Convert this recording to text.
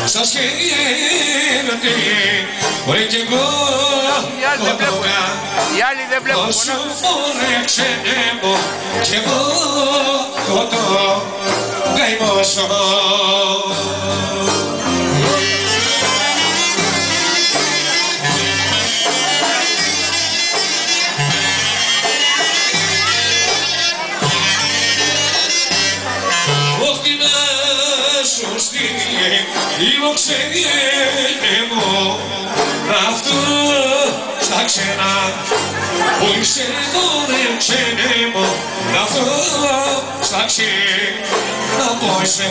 Σας χαίρετε, μπορεί κι εγώ οι άλλοι δεν βλέπουν. όσο όρεξε μου κι εγώ κοντό καημόσο. Ήμοξενιέμω αυτό στα ξένα που είσαι τώρα ξενέμω αυτό στα ξένα που είσαι.